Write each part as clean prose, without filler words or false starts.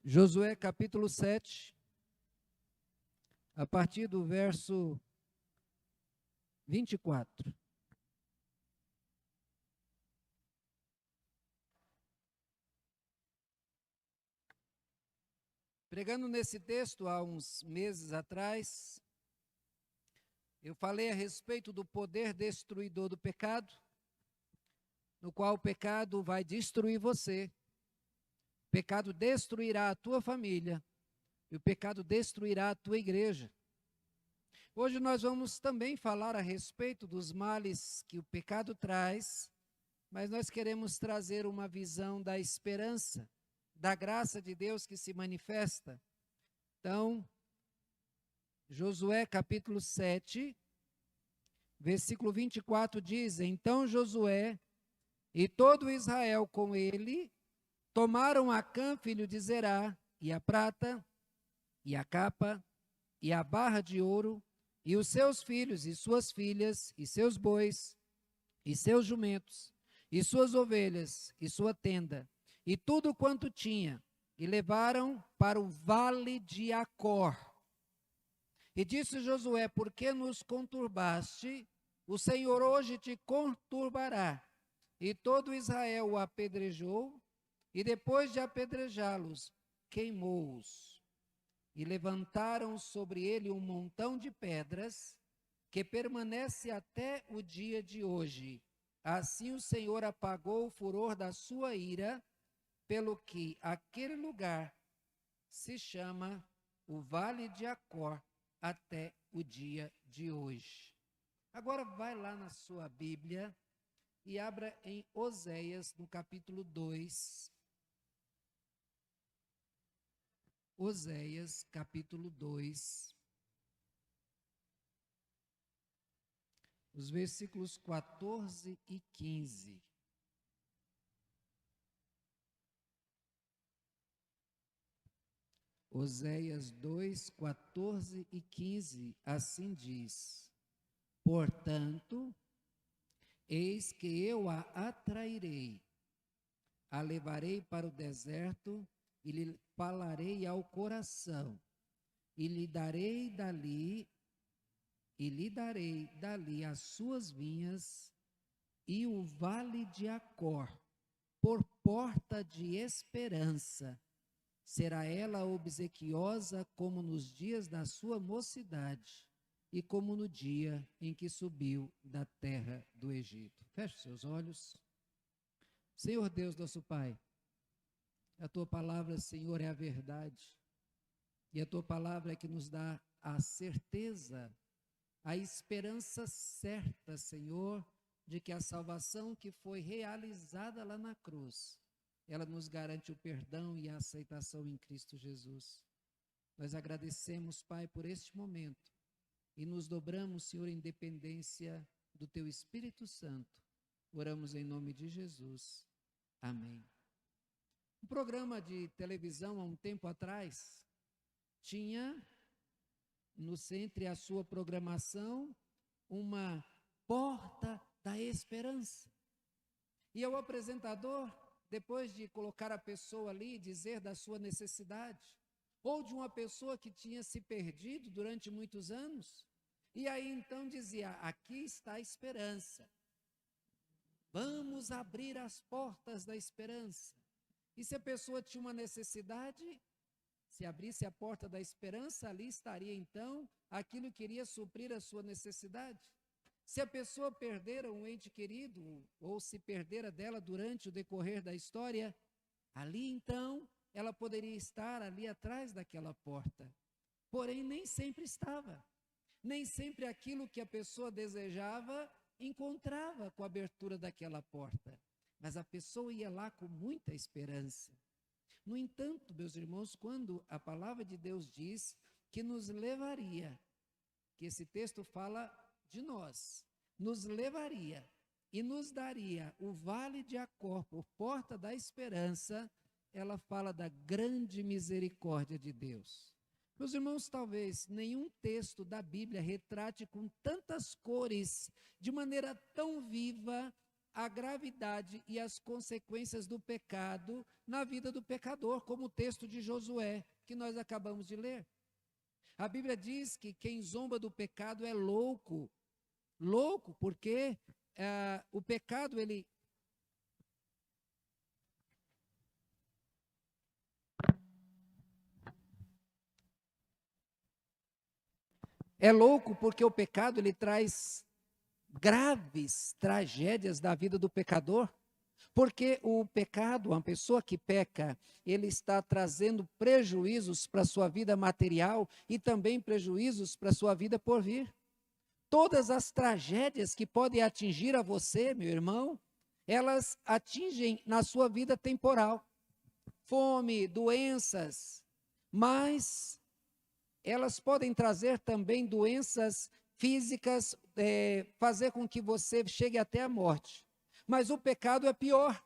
Josué capítulo 7, a partir do verso 24. Pregando nesse texto há uns meses atrás, eu falei a respeito do poder destruidor do pecado, no qual o pecado vai destruir você. O pecado destruirá a tua família e o pecado destruirá a tua igreja. Hoje nós vamos também falar a respeito dos males que o pecado traz, mas nós queremos trazer uma visão da esperança, da graça de Deus que se manifesta. Então, Josué capítulo 7, versículo 24 diz: Então Josué e todo Israel com ele tomaram Acã, filho de Zerá, e a prata, e a capa, e a barra de ouro, e os seus filhos, e suas filhas, e seus bois, e seus jumentos, e suas ovelhas, e sua tenda, e tudo quanto tinha, e levaram para o vale de Acor. E disse Josué: Por que nos conturbaste? O Senhor hoje te conturbará. E todo Israel o apedrejou, e depois de apedrejá-los, queimou-os. E levantaram sobre ele um montão de pedras, que permanece até o dia de hoje. Assim o Senhor apagou o furor da sua ira, pelo que aquele lugar se chama o Vale de Acor até o dia de hoje. Agora vai lá na sua Bíblia e abra em Oséias, no capítulo 2. Oséias, capítulo 2. Os versículos 14 e 15. Oséias 2, 14 e 15, assim diz: Portanto, eis que eu a atrairei, a levarei para o deserto e lhe falarei ao coração, e lhe darei dali as suas vinhas e o vale de Acor, por porta de esperança. Será ela obsequiosa como nos dias da sua mocidade e como no dia em que subiu da terra do Egito. Feche seus olhos. Senhor Deus, nosso Pai, a Tua palavra, Senhor, é a verdade. E a Tua palavra é que nos dá a certeza, a esperança certa, Senhor, de que a salvação que foi realizada lá na cruz, ela nos garante o perdão e a aceitação em Cristo Jesus. Nós agradecemos, Pai, por este momento e nos dobramos, Senhor, em dependência do Teu Espírito Santo. Oramos em nome de Jesus. Amém. Um programa de televisão, há um tempo atrás, tinha entre a sua programação uma porta da esperança. E o apresentador, depois de colocar a pessoa ali, dizer da sua necessidade, ou de uma pessoa que tinha se perdido durante muitos anos, e aí então dizia: aqui está a esperança, vamos abrir as portas da esperança. E se a pessoa tinha uma necessidade, se abrisse a porta da esperança, ali estaria então aquilo que iria suprir a sua necessidade. Se a pessoa perdera um ente querido, ou se perdera dela durante o decorrer da história, ali então ela poderia estar ali atrás daquela porta. Porém, nem sempre estava. Nem sempre aquilo que a pessoa desejava encontrava com a abertura daquela porta. Mas a pessoa ia lá com muita esperança. No entanto, meus irmãos, quando a palavra de Deus diz que nos levaria, que esse texto fala de nós, nos levaria e nos daria o vale de Acor por porta da esperança, ela fala da grande misericórdia de Deus. Meus irmãos, talvez nenhum texto da Bíblia retrate com tantas cores, de maneira tão viva, a gravidade e as consequências do pecado na vida do pecador, como o texto de Josué, que nós acabamos de ler. A Bíblia diz que quem zomba do pecado é louco. Louco, porque o pecado, ele... É louco porque o pecado, ele traz graves tragédias da vida do pecador. Porque o pecado, uma pessoa que peca, ele está trazendo prejuízos para a sua vida material e também prejuízos para a sua vida por vir. Todas as tragédias que podem atingir a você, meu irmão, elas atingem na sua vida temporal. Fome, doenças, mas elas podem trazer também doenças físicas, fazer com que você chegue até a morte. Mas o pecado é pior,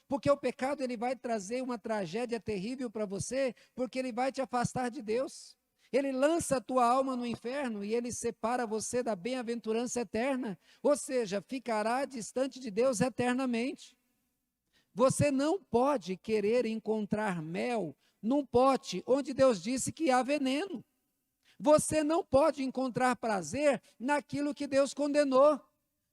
porque o pecado ele vai trazer uma tragédia terrível para você, porque ele vai te afastar de Deus. Ele lança a tua alma no inferno e ele separa você da bem-aventurança eterna, ou seja, ficará distante de Deus eternamente. Você não pode querer encontrar mel num pote onde Deus disse que há veneno. Você não pode encontrar prazer naquilo que Deus condenou.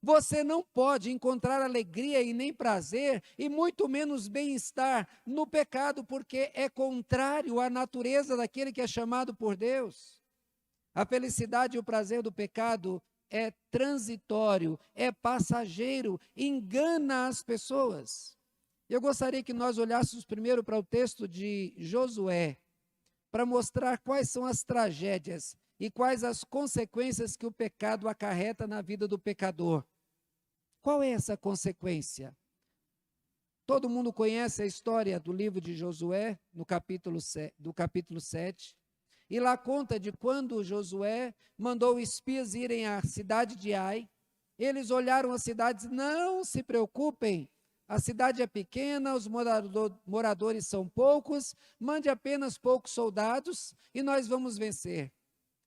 Você não pode encontrar alegria e nem prazer, e muito menos bem-estar no pecado, porque é contrário à natureza daquele que é chamado por Deus. A felicidade e o prazer do pecado é transitório, é passageiro, engana as pessoas. Eu gostaria que nós olhássemos primeiro para o texto de Josué, para mostrar quais são as tragédias e quais as consequências que o pecado acarreta na vida do pecador. Qual é essa consequência? Todo mundo conhece a história do livro de Josué, no capítulo 7, e lá conta de quando Josué mandou espias irem à cidade de Ai. Eles olharam a cidade e disseram, não se preocupem, a cidade é pequena, os moradores são poucos, mande apenas poucos soldados e nós vamos vencer.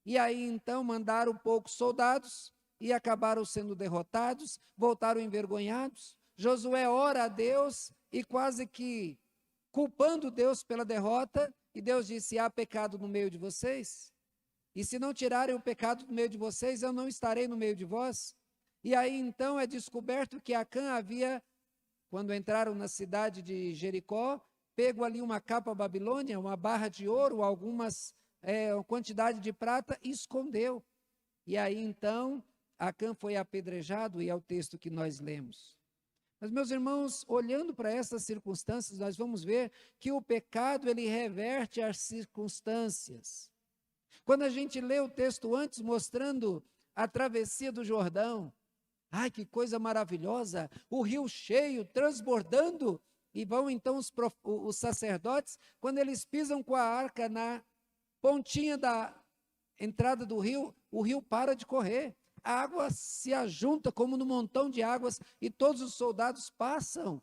E aí então mandaram poucos soldados e acabaram sendo derrotados, voltaram envergonhados. Josué ora a Deus e quase que culpando Deus pela derrota, e Deus disse, há pecado no meio de vocês? E se não tirarem o pecado do meio de vocês, eu não estarei no meio de vós. E aí então é descoberto que Acã havia, quando entraram na cidade de Jericó, pego ali uma capa babilônia, uma barra de ouro, uma quantidade de prata, e escondeu. E aí então Acã foi apedrejado, e é o texto que nós lemos. Mas, meus irmãos, olhando para essas circunstâncias, nós vamos ver que o pecado, ele reverte as circunstâncias. Quando a gente lê o texto antes, mostrando a travessia do Jordão, ai, que coisa maravilhosa, o rio cheio, transbordando, e vão então os sacerdotes, quando eles pisam com a arca na pontinha da entrada do rio, o rio para de correr. A água se ajunta como num montão de águas e todos os soldados passam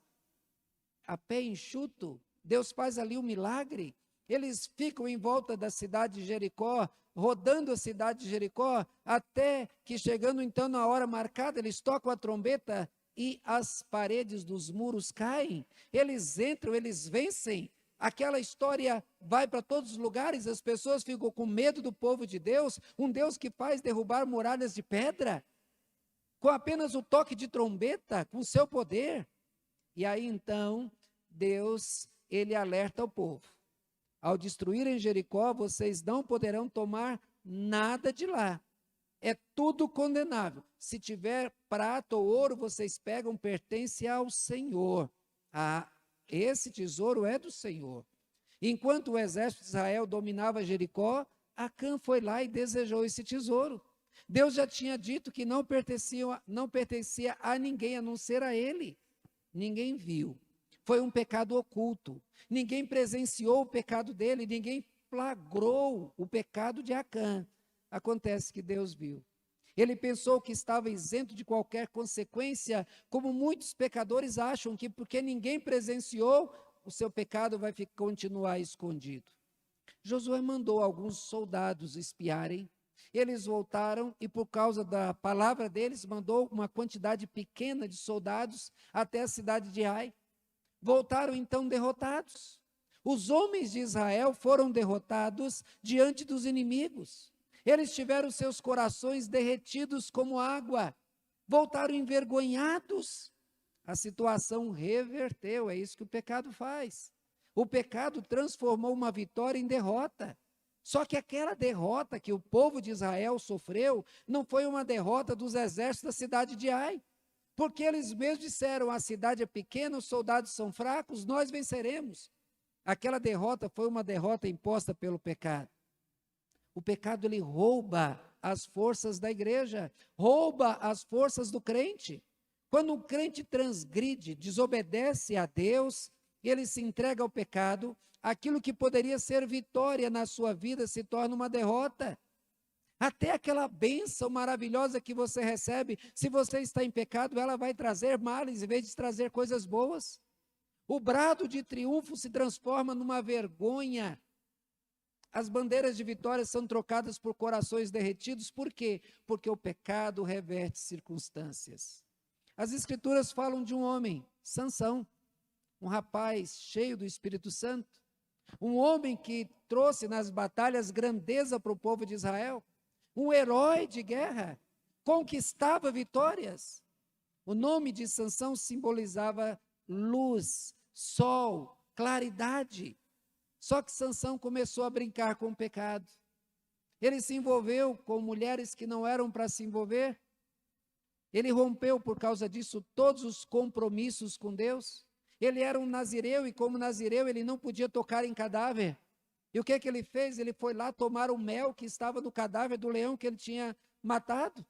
a pé enxuto. Deus faz ali um milagre. Eles ficam em volta da cidade de Jericó, rodando a cidade de Jericó, até que chegando então na hora marcada, eles tocam a trombeta e as paredes dos muros caem. Eles entram, eles vencem. Aquela história vai para todos os lugares, as pessoas ficam com medo do povo de Deus, um Deus que faz derrubar muralhas de pedra, com apenas o toque de trombeta, com seu poder. E aí então, Deus, ele alerta o povo. Ao destruírem Jericó, vocês não poderão tomar nada de lá. É tudo condenável. Se tiver prata ou ouro, vocês pegam, pertence ao Senhor. Esse tesouro é do Senhor. Enquanto o exército de Israel dominava Jericó, Acã foi lá e desejou esse tesouro. Deus já tinha dito que não pertencia a ninguém, a não ser a ele. Ninguém viu. Foi um pecado oculto. Ninguém presenciou o pecado dele, ninguém flagrou o pecado de Acã. Acontece que Deus viu. Ele pensou que estava isento de qualquer consequência, como muitos pecadores acham que porque ninguém presenciou, o seu pecado vai continuar escondido. Josué mandou alguns soldados espiarem. eles voltaram e, por causa da palavra deles, mandou uma quantidade pequena de soldados até a cidade de Ai. Voltaram então derrotados. Os homens de Israel foram derrotados diante dos inimigos. Eles tiveram seus corações derretidos como água. Voltaram envergonhados. A situação reverteu, é isso que o pecado faz. O pecado transformou uma vitória em derrota. Só que aquela derrota que o povo de Israel sofreu não foi uma derrota dos exércitos da cidade de Ai, porque eles mesmos disseram: a cidade é pequena, os soldados são fracos, nós venceremos. Aquela derrota foi uma derrota imposta pelo pecado. O pecado, ele rouba as forças da igreja, rouba as forças do crente. Quando um crente transgride, desobedece a Deus, ele se entrega ao pecado, aquilo que poderia ser vitória na sua vida se torna uma derrota. Até aquela bênção maravilhosa que você recebe, se você está em pecado, ela vai trazer males em vez de trazer coisas boas. O brado de triunfo se transforma numa vergonha. As bandeiras de vitória são trocadas por corações derretidos. Por quê? Porque o pecado reverte circunstâncias. As Escrituras falam de um homem, Sansão, um rapaz cheio do Espírito Santo, um homem que trouxe nas batalhas grandeza para o povo de Israel, um herói de guerra, conquistava vitórias. O nome de Sansão simbolizava luz, sol, claridade. Só que Sansão começou a brincar com o pecado. Ele se envolveu com mulheres que não eram para se envolver. Ele rompeu, por causa disso, todos os compromissos com Deus. Ele era um nazireu e, como nazireu, ele não podia tocar em cadáver. E o que ele fez? Ele foi lá tomar o mel que estava no cadáver do leão que ele tinha matado.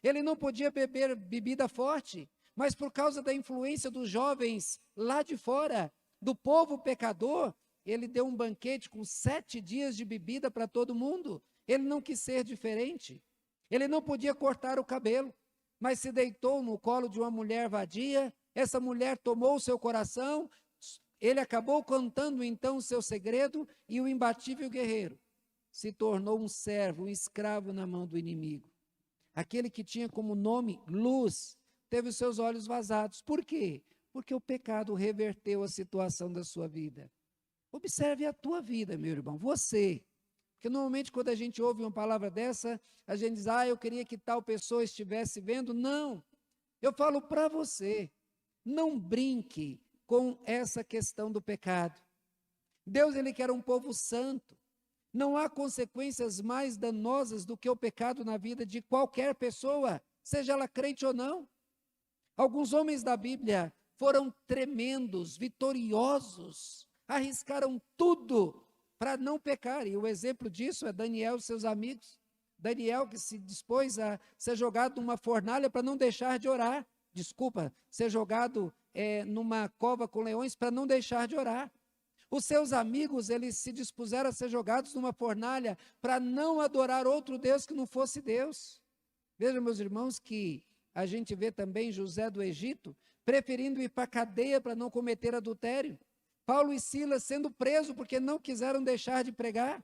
Ele não podia beber bebida forte, mas por causa da influência dos jovens lá de fora, do povo pecador, ele deu um banquete com 7 dias de bebida para todo mundo. Ele não quis ser diferente. Ele não podia cortar o cabelo, mas se deitou no colo de uma mulher vadia. Essa mulher tomou o seu coração. Ele acabou contando então o seu segredo, e o imbatível guerreiro se tornou um servo, um escravo na mão do inimigo. Aquele que tinha como nome luz, teve os seus olhos vazados. Por quê? Porque o pecado reverteu a situação da sua vida. Observe a tua vida, meu irmão, você. Porque normalmente quando a gente ouve uma palavra dessa, a gente diz: eu queria que tal pessoa estivesse vendo. Não, eu falo para você, não brinque com essa questão do pecado. Deus, ele quer um povo santo. Não há consequências mais danosas do que o pecado na vida de qualquer pessoa, seja ela crente ou não. Alguns homens da Bíblia foram tremendos, vitoriosos, arriscaram tudo para não pecar, e o exemplo disso é Daniel e seus amigos. Daniel, que se dispôs a ser jogado numa fornalha para não deixar de orar, ser jogado numa cova com leões para não deixar de orar. Os seus amigos, eles se dispuseram a ser jogados numa fornalha para não adorar outro Deus que não fosse Deus. Vejam, meus irmãos, que a gente vê também José do Egito preferindo ir para a cadeia para não cometer adultério. Paulo e Silas sendo presos porque não quiseram deixar de pregar.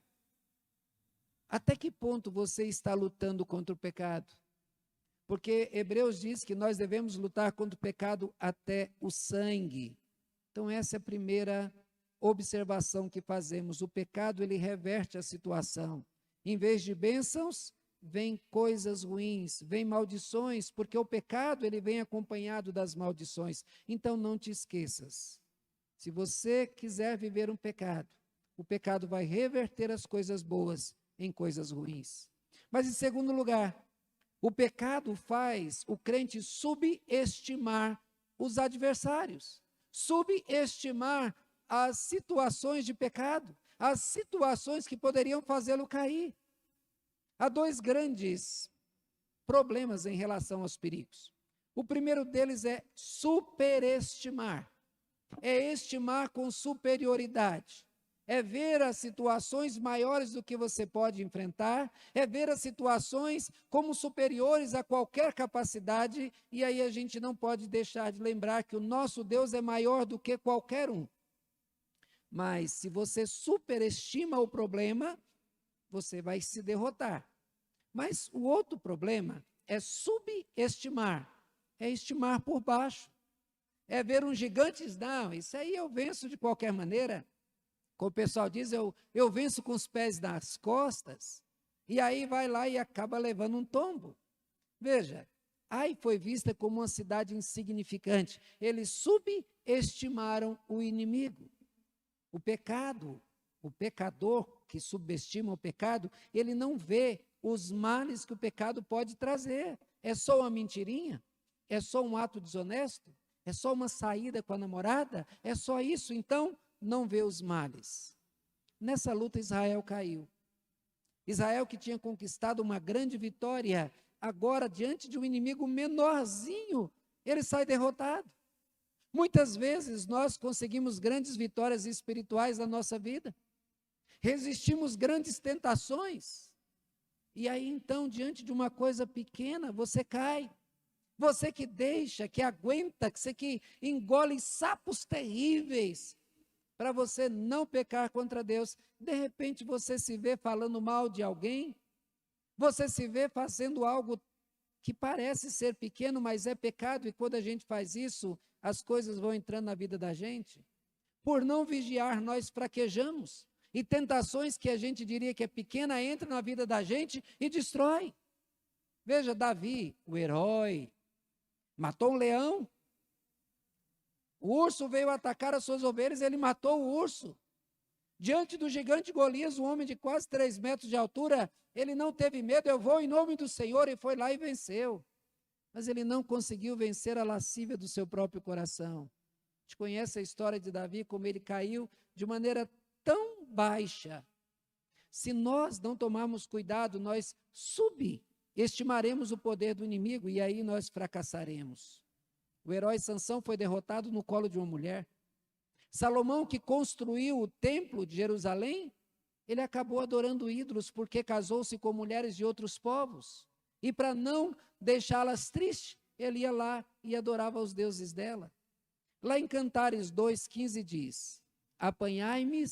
Até que ponto você está lutando contra o pecado? Porque Hebreus diz que nós devemos lutar contra o pecado até o sangue. Então essa é a primeira observação que fazemos. O pecado, ele reverte a situação. Em vez de bênçãos, vem coisas ruins, vem maldições, porque o pecado, ele vem acompanhado das maldições. Então não te esqueças. Se você quiser viver um pecado, o pecado vai reverter as coisas boas em coisas ruins. Mas em segundo lugar, o pecado faz o crente subestimar os adversários, subestimar as situações de pecado, as situações que poderiam fazê-lo cair. Há 2 grandes problemas em relação aos perigos. O primeiro deles é superestimar, é estimar com superioridade, é ver as situações maiores do que você pode enfrentar, é ver as situações como superiores a qualquer capacidade, e aí a gente não pode deixar de lembrar que o nosso Deus é maior do que qualquer um. Mas se você superestima o problema, você vai se derrotar. Mas o outro problema é subestimar, é estimar por baixo, é ver um gigante, não, isso aí eu venço de qualquer maneira. Como o pessoal diz, eu venço com os pés nas costas, e aí vai lá e acaba levando um tombo. Veja, Ai foi vista como uma cidade insignificante. Eles subestimaram o inimigo. O pecado, o pecador que subestima o pecado, ele não vê os males que o pecado pode trazer. É só uma mentirinha? É só um ato desonesto? É só uma saída com a namorada? É só isso? Então, não vê os males. Nessa luta, Israel caiu. Israel, que tinha conquistado uma grande vitória, agora, diante de um inimigo menorzinho, ele sai derrotado. Muitas vezes nós conseguimos grandes vitórias espirituais na nossa vida, resistimos grandes tentações, e aí então, diante de uma coisa pequena, você cai. Você que deixa, que aguenta, você que engole sapos terríveis, para você não pecar contra Deus, de repente você se vê falando mal de alguém, você se vê fazendo algo que parece ser pequeno, mas é pecado, e quando a gente faz isso, as coisas vão entrando na vida da gente. Por não vigiar, nós fraquejamos, e tentações que a gente diria que é pequena, entram na vida da gente e destrói. Veja, Davi, o herói, matou um leão, o urso veio atacar as suas ovelhas, ele matou o urso. Diante do gigante Golias, um homem de quase 3 metros de altura, ele não teve medo, eu vou em nome do Senhor, e foi lá e venceu. Mas ele não conseguiu vencer a lascívia do seu próprio coração. A gente conhece a história de Davi, como ele caiu de maneira tão baixa. Se nós não tomarmos cuidado, nós subestimaremos o poder do inimigo, e aí nós fracassaremos. O herói Sansão foi derrotado no colo de uma mulher. Salomão, que construiu o templo de Jerusalém, ele acabou adorando ídolos porque casou-se com mulheres de outros povos. E para não deixá-las tristes, ele ia lá e adorava os deuses dela. Lá em Cantares 2,15 diz: apanhai-me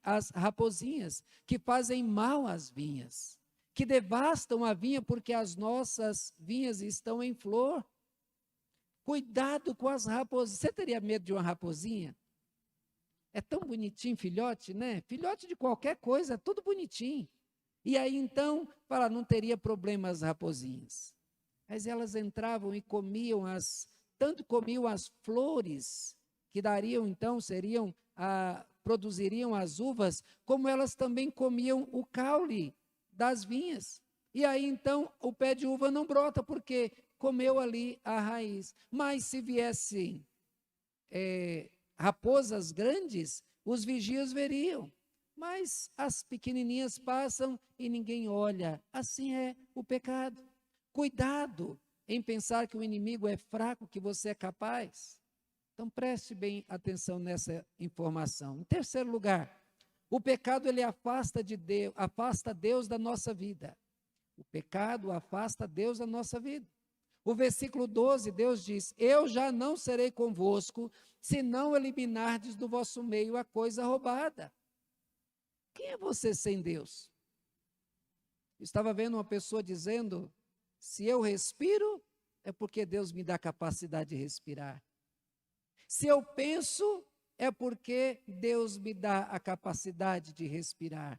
as rapozinhas que fazem mal às vinhas, que devastam a vinha porque as nossas vinhas estão em flor. Cuidado com as raposinhas. Você teria medo de uma raposinha? É tão bonitinho, filhote, né? Filhote de qualquer coisa, é tudo bonitinho. E aí então, fala, não teria problema as raposinhas. Mas elas entravam e comiam tanto comiam as flores, que dariam então, produziriam as uvas, como elas também comiam o caule das vinhas. E aí então, o pé de uva não brota, porque comeu ali a raiz. Mas se viessem raposas grandes, os vigias veriam. Mas as pequenininhas passam e ninguém olha. Assim é o pecado. Cuidado em pensar que o inimigo é fraco, que você é capaz. Então preste bem atenção nessa informação. Em terceiro lugar, o pecado ele afasta Deus da nossa vida. O pecado afasta Deus da nossa vida. O versículo 12, Deus diz: eu já não serei convosco, se não eliminardes do vosso meio a coisa roubada. Quem é você sem Deus? Eu estava vendo uma pessoa dizendo: se eu respiro, é porque Deus me dá capacidade de respirar. Se eu penso, é porque Deus me dá a capacidade de respirar.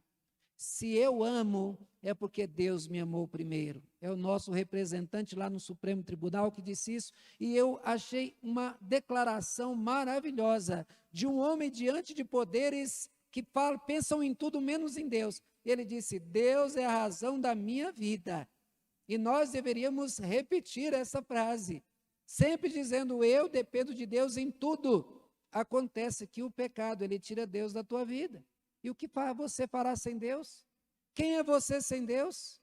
Se eu amo, é porque Deus me amou primeiro. É o nosso representante lá no Supremo Tribunal que disse isso, e eu achei uma declaração maravilhosa de um homem diante de poderes que pensam em tudo menos em Deus. Ele disse: Deus é a razão da minha vida. E nós deveríamos repetir essa frase, sempre dizendo: eu dependo de Deus em tudo. Acontece que o pecado, ele tira Deus da tua vida. E o que você fará sem Deus? Quem é você sem Deus?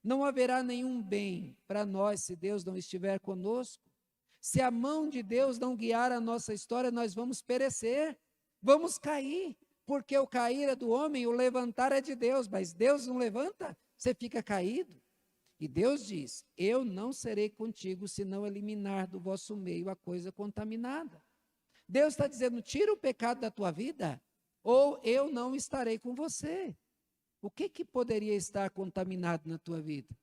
Não haverá nenhum bem para nós se Deus não estiver conosco. Se a mão de Deus não guiar a nossa história, nós vamos perecer, vamos cair, porque o cair é do homem, o levantar é de Deus, mas Deus não levanta, você fica caído. E Deus diz: eu não serei contigo se não eliminar do vosso meio a coisa contaminada. Deus está dizendo: tira o pecado da tua vida, ou eu não estarei com você. O que poderia estar contaminado na tua vida?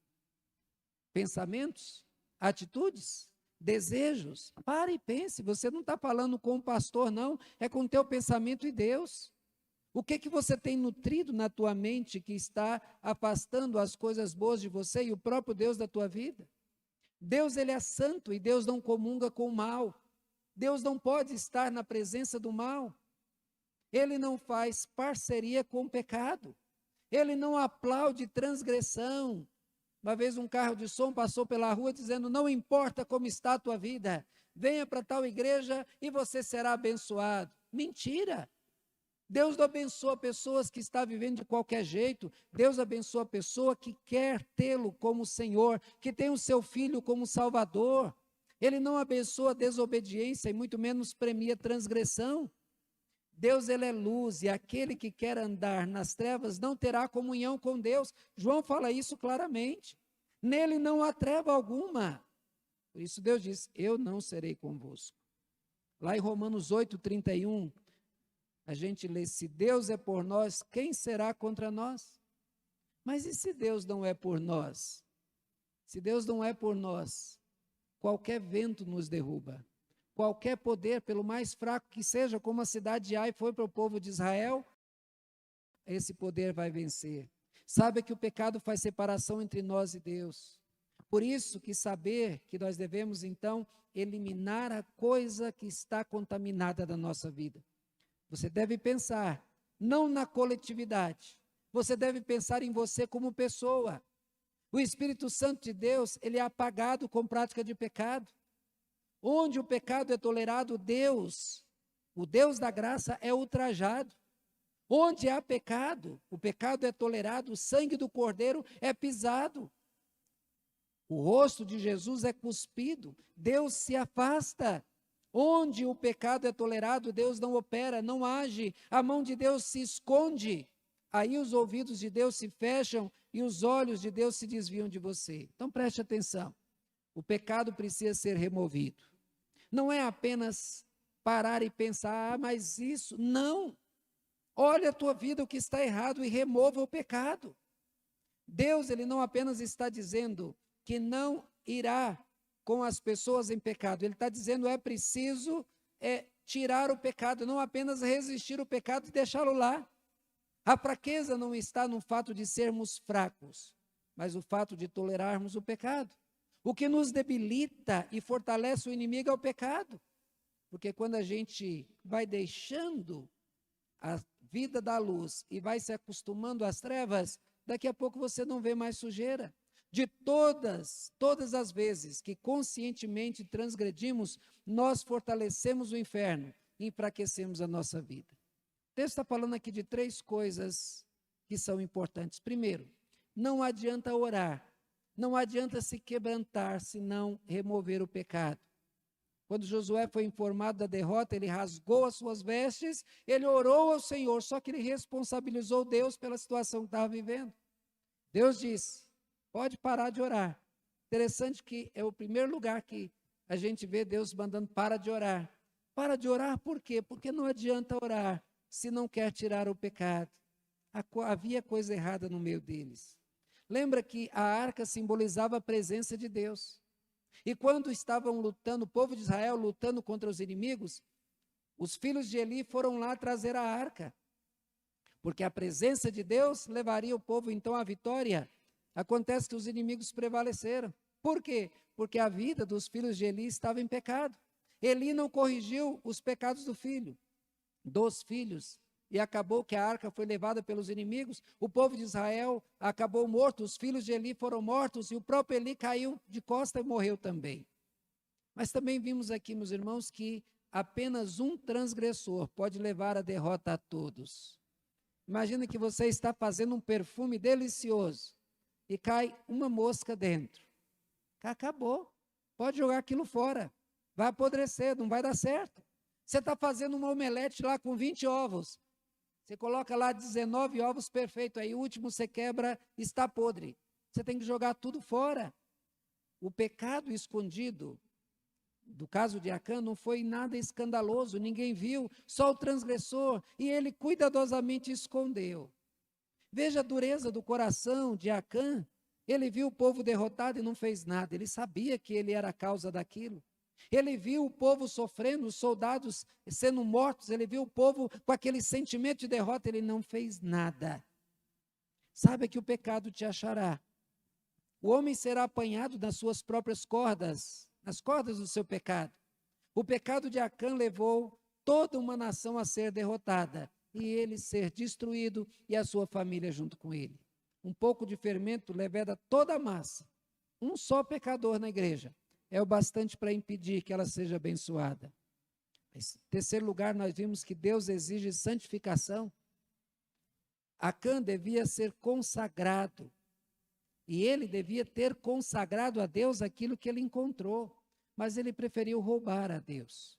Pensamentos? Atitudes? Desejos? Pare e pense, você não está falando com o pastor, não, é com o teu pensamento e Deus. O que você tem nutrido na tua mente que está afastando as coisas boas de você e o próprio Deus da tua vida? Deus, ele é santo e Deus não comunga com o mal. Deus não pode estar na presença do mal. Ele não faz parceria com o pecado. Ele não aplaude transgressão. Uma vez um carro de som passou pela rua dizendo: não importa como está a tua vida, venha para tal igreja e você será abençoado. Mentira! Deus não abençoa pessoas que estão vivendo de qualquer jeito. Deus abençoa a pessoa que quer tê-lo como Senhor, que tem o seu filho como Salvador. Ele não abençoa a desobediência e muito menos premia transgressão. Deus, ele é luz, e aquele que quer andar nas trevas não terá comunhão com Deus. João fala isso claramente. Nele não há treva alguma. Por isso Deus diz: eu não serei convosco. Lá em Romanos 8:31, a gente lê: se Deus é por nós, quem será contra nós? Mas e se Deus não é por nós? Se Deus não é por nós, qualquer vento nos derruba. Qualquer poder, pelo mais fraco que seja, como a cidade de Ai foi para o povo de Israel, esse poder vai vencer. Sabe que o pecado faz separação entre nós e Deus. Por isso que saber que nós devemos, então, eliminar a coisa que está contaminada da nossa vida. Você deve pensar, não na coletividade, você deve pensar em você como pessoa. O Espírito Santo de Deus, ele é apagado com prática de pecado. Onde o pecado é tolerado, Deus, o Deus da graça, é ultrajado. Onde há pecado, o pecado é tolerado, o sangue do Cordeiro é pisado. O rosto de Jesus é cuspido, Deus se afasta. Onde o pecado é tolerado, Deus não opera, não age, a mão de Deus se esconde. Aí os ouvidos de Deus se fecham e os olhos de Deus se desviam de você. Então preste atenção, o pecado precisa ser removido. Não é apenas parar e pensar: mas isso, não. Olha a tua vida, o que está errado, e remova o pecado. Deus, ele não apenas está dizendo que não irá com as pessoas em pecado, ele está dizendo: é preciso tirar o pecado, não apenas resistir o pecado e deixá-lo lá. A fraqueza não está no fato de sermos fracos, mas o fato de tolerarmos o pecado. O que nos debilita e fortalece o inimigo é o pecado. Porque quando a gente vai deixando a vida da luz e vai se acostumando às trevas, daqui a pouco você não vê mais sujeira. De todas as vezes que conscientemente transgredimos, nós fortalecemos o inferno e enfraquecemos a nossa vida. O texto está falando aqui de 3 coisas que são importantes. Primeiro, não adianta orar. Não adianta se quebrantar se não remover o pecado. Quando Josué foi informado da derrota, ele rasgou as suas vestes, ele orou ao Senhor, só que ele responsabilizou Deus pela situação que estava vivendo. Deus disse: pode parar de orar. Interessante que é o primeiro lugar que a gente vê Deus mandando: para de orar. Para de orar por quê? Porque não adianta orar se não quer tirar o pecado. Havia coisa errada no meio deles. Lembra que a arca simbolizava a presença de Deus. E quando estavam lutando, o povo de Israel lutando contra os inimigos, os filhos de Eli foram lá trazer a arca. Porque a presença de Deus levaria o povo então à vitória. Acontece que os inimigos prevaleceram. Por quê? Porque a vida dos filhos de Eli estava em pecado. Eli não corrigiu os pecados dos filhos. E acabou que a arca foi levada pelos inimigos, o povo de Israel acabou morto, os filhos de Eli foram mortos, e o próprio Eli caiu de costa e morreu também. Mas também vimos aqui, meus irmãos, que apenas um transgressor pode levar a derrota a todos. Imagina que você está fazendo um perfume delicioso, e cai uma mosca dentro. Acabou, pode jogar aquilo fora, vai apodrecer, não vai dar certo. Você está fazendo uma omelete lá com 20 ovos, você coloca lá 19 ovos, perfeito, aí o último você quebra, está podre. Você tem que jogar tudo fora. O pecado escondido, do caso de Acã, não foi nada escandaloso, ninguém viu, só o transgressor, e ele cuidadosamente escondeu. Veja a dureza do coração de Acã. Ele viu o povo derrotado e não fez nada. Ele sabia que ele era a causa daquilo. Ele viu o povo sofrendo, os soldados sendo mortos. Ele viu o povo com aquele sentimento de derrota. Ele não fez nada. Saiba que o pecado te achará. O homem será apanhado nas suas próprias cordas, nas cordas do seu pecado. O pecado de Acã levou toda uma nação a ser derrotada e ele ser destruído e a sua família junto com ele. Um pouco de fermento leveda toda a massa. Um só pecador na igreja é o bastante para impedir que ela seja abençoada. Em terceiro lugar, nós vimos que Deus exige santificação. Acã devia ser consagrado. E ele devia ter consagrado a Deus aquilo que ele encontrou. Mas ele preferiu roubar a Deus.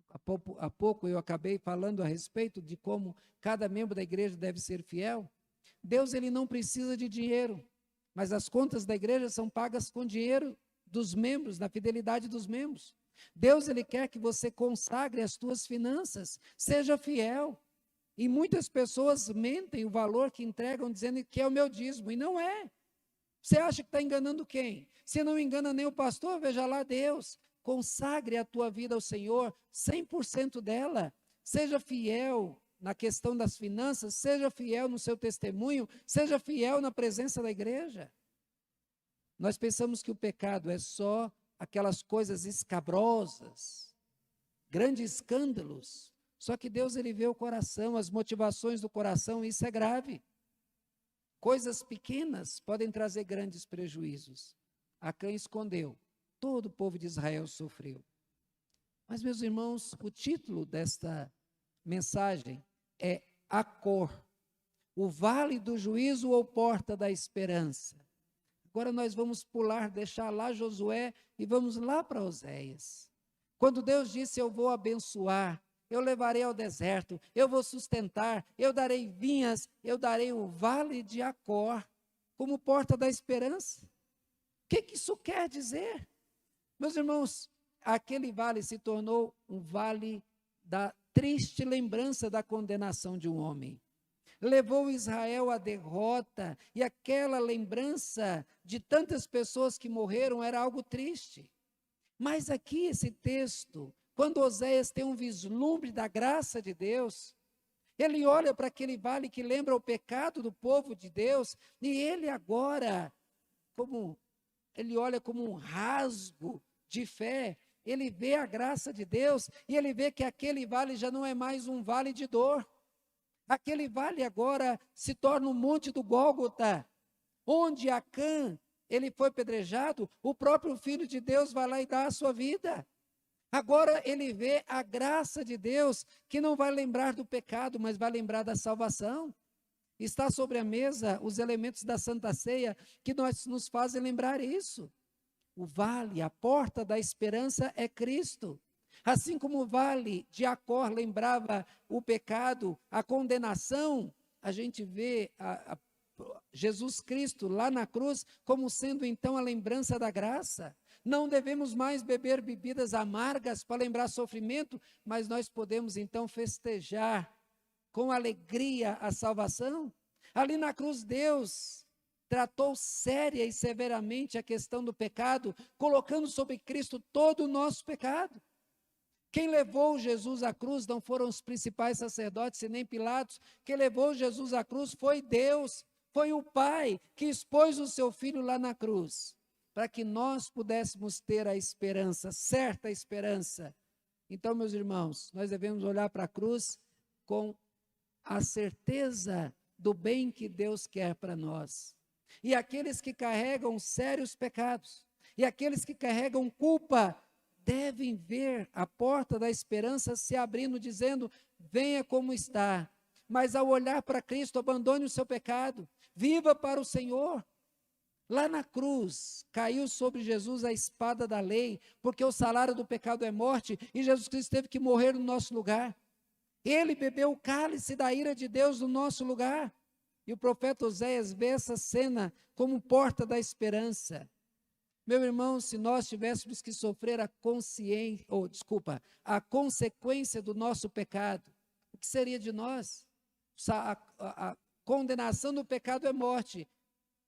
Há pouco eu acabei falando a respeito de como cada membro da igreja deve ser fiel. Deus, ele não precisa de dinheiro, mas as contas da igreja são pagas com dinheiro dos membros, na fidelidade dos membros. Deus, ele quer que você consagre as tuas finanças, seja fiel. E muitas pessoas mentem o valor que entregam dizendo que é o meu dízimo, e não é. Você acha que está enganando quem? Se não engana nem o pastor, veja lá Deus. Consagre a tua vida ao Senhor, 100% dela. Seja fiel na questão das finanças, seja fiel no seu testemunho, seja fiel na presença da igreja. Nós pensamos que o pecado é só aquelas coisas escabrosas, grandes escândalos. Só que Deus, ele vê o coração, as motivações do coração, e isso é grave. Coisas pequenas podem trazer grandes prejuízos. Acã escondeu, todo o povo de Israel sofreu. Mas, meus irmãos, o título desta mensagem é Acor, o vale do juízo ou porta da esperança. Agora nós vamos pular, deixar lá Josué e vamos lá para Oséias. Quando Deus disse, eu vou abençoar, eu levarei ao deserto, eu vou sustentar, eu darei vinhas, eu darei o vale de Acor como porta da esperança. O que isso quer dizer? Meus irmãos, aquele vale se tornou um vale da triste lembrança da condenação de um homem. Levou Israel à derrota, e aquela lembrança de tantas pessoas que morreram era algo triste. Mas aqui esse texto, quando Oséias tem um vislumbre da graça de Deus, ele olha para aquele vale que lembra o pecado do povo de Deus, e ele agora, ele olha como um rasgo de fé, ele vê a graça de Deus, e ele vê que aquele vale já não é mais um vale de dor. Aquele vale agora se torna o monte do Gólgota, onde Acã, ele foi pedrejado, o próprio Filho de Deus vai lá e dá a sua vida. Agora ele vê a graça de Deus, que não vai lembrar do pecado, mas vai lembrar da salvação. Está sobre a mesa os elementos da Santa Ceia, que nos fazem lembrar isso. O vale, a porta da esperança é Cristo. Assim como o vale de Acor lembrava o pecado, a condenação, a gente vê Jesus Cristo lá na cruz como sendo então a lembrança da graça. Não devemos mais beber bebidas amargas para lembrar sofrimento, mas nós podemos então festejar com alegria a salvação. Ali na cruz Deus tratou séria e severamente a questão do pecado, colocando sobre Cristo todo o nosso pecado. Quem levou Jesus à cruz não foram os principais sacerdotes e nem Pilatos. Quem levou Jesus à cruz foi Deus, foi o Pai que expôs o seu Filho lá na cruz, para que nós pudéssemos ter a esperança, certa esperança. Então, meus irmãos, nós devemos olhar para a cruz com a certeza do bem que Deus quer para nós. E aqueles que carregam sérios pecados, e aqueles que carregam culpa, devem ver a porta da esperança se abrindo, dizendo, venha como está. Mas ao olhar para Cristo, abandone o seu pecado, viva para o Senhor. Lá na cruz, caiu sobre Jesus a espada da lei, porque o salário do pecado é morte, e Jesus Cristo teve que morrer no nosso lugar. Ele bebeu o cálice da ira de Deus no nosso lugar. E o profeta Oséias vê essa cena como porta da esperança. Meu irmão, se nós tivéssemos que sofrer a consequência do nosso pecado, o que seria de nós? condenação do pecado é morte.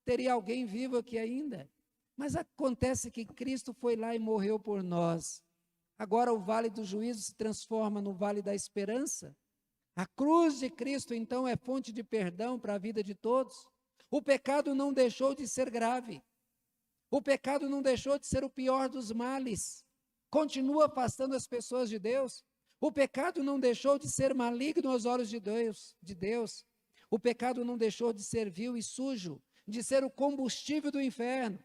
Teria alguém vivo aqui ainda? Mas acontece que Cristo foi lá e morreu por nós. Agora o vale do juízo se transforma no vale da esperança. A cruz de Cristo, então, é fonte de perdão para a vida de todos. O pecado não deixou de ser grave. O pecado não deixou de ser o pior dos males. Continua afastando as pessoas de Deus. O pecado não deixou de ser maligno aos olhos de Deus. O pecado não deixou de ser vil e sujo, de ser o combustível do inferno.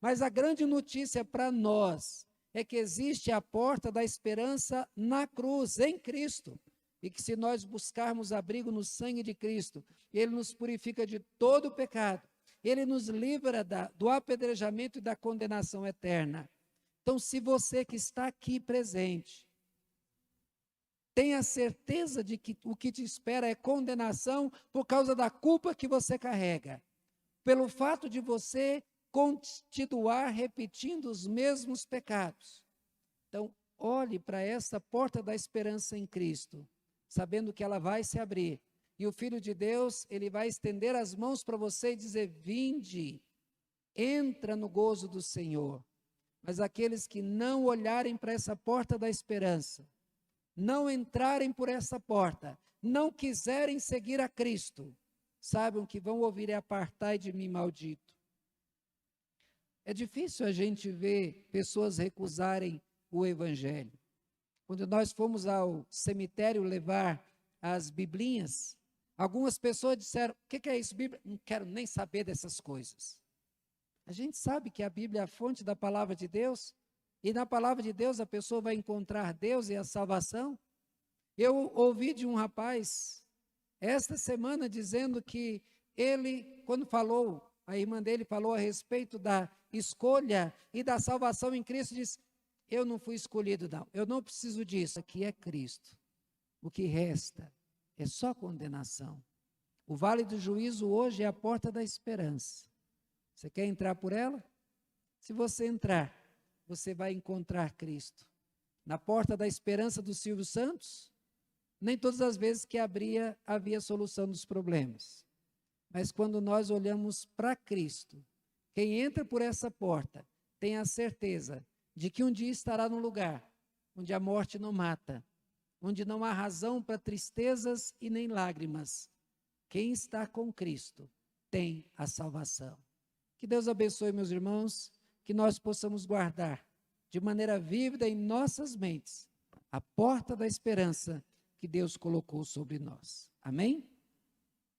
Mas a grande notícia para nós é que existe a porta da esperança na cruz, em Cristo. E que se nós buscarmos abrigo no sangue de Cristo, Ele nos purifica de todo o pecado. Ele nos livra do apedrejamento e da condenação eterna. Então, se você que está aqui presente, tenha certeza de que o que te espera é condenação por causa da culpa que você carrega. Pelo fato de você continuar repetindo os mesmos pecados. Então, olhe para essa porta da esperança em Cristo, sabendo que ela vai se abrir. E o Filho de Deus, ele vai estender as mãos para você e dizer: vinde, entra no gozo do Senhor. Mas aqueles que não olharem para essa porta da esperança, não entrarem por essa porta, não quiserem seguir a Cristo, saibam que vão ouvir: apartai de mim, maldito. É difícil a gente ver pessoas recusarem o Evangelho. Quando nós fomos ao cemitério levar as biblinhas, algumas pessoas disseram: o que é isso, Bíblia? Não quero nem saber dessas coisas. A gente sabe que a Bíblia é a fonte da palavra de Deus, e na palavra de Deus a pessoa vai encontrar Deus e a salvação. Eu ouvi de um rapaz, esta semana, dizendo que ele, quando falou, a irmã dele falou a respeito da escolha e da salvação em Cristo, disse: eu não fui escolhido, não, eu não preciso disso, aqui é Cristo. O que resta é só condenação. O vale do juízo hoje é a porta da esperança. Você quer entrar por ela? Se você entrar, você vai encontrar Cristo. Na porta da esperança do Silvio Santos, nem todas as vezes que havia solução dos problemas. Mas quando nós olhamos para Cristo, quem entra por essa porta tem a certeza de que um dia estará num lugar onde a morte não mata, onde não há razão para tristezas e nem lágrimas. Quem está com Cristo tem a salvação. Que Deus abençoe, meus irmãos, que nós possamos guardar de maneira vívida em nossas mentes a porta da esperança que Deus colocou sobre nós. Amém?